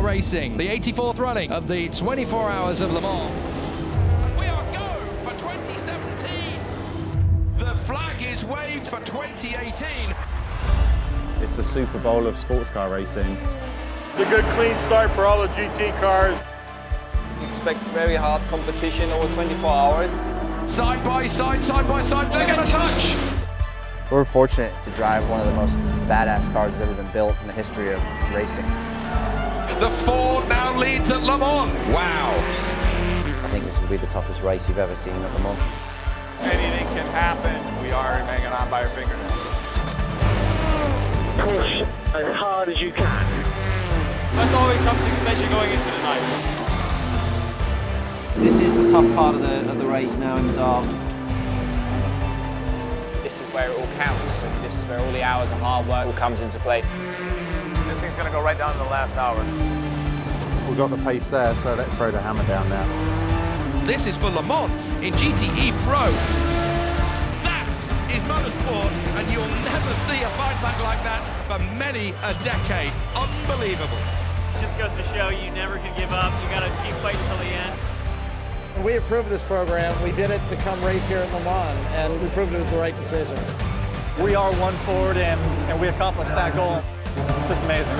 racing, the 84th running of the 24 Hours of Le Mans. We are go for 2017. The flag is waved for 2018. It's a Super Bowl of sports car racing. It's a good clean start for all the GT cars. Expect very hard competition over 24 hours. Side by side, they're going to touch. We're fortunate to drive one of the most badass cars that's ever been built in the history of racing. The Ford now leads at Le Mans. Wow. I think this will be the toughest race you've ever seen at Le Mans. Anything can happen. We are hanging on by our fingernails. Push as hard as you can. That's always something special going into the night. This is the tough part of the race now in the dark. This is where it all counts. This is where all the hours of hard work all comes into play. This thing's going to go right down to the last hour. We've got the pace there, so let's throw the hammer down now. This is for Le Mans in GTE Pro. That is motorsport, and you'll never see a fight back like that for many a decade. Unbelievable. Just goes to show you never can give up. You got to keep fighting till the end. We approved this program. We did it to come race here at Le Mans, and we proved it was the right decision. We are one forward, and we accomplished that goal. It's just amazing.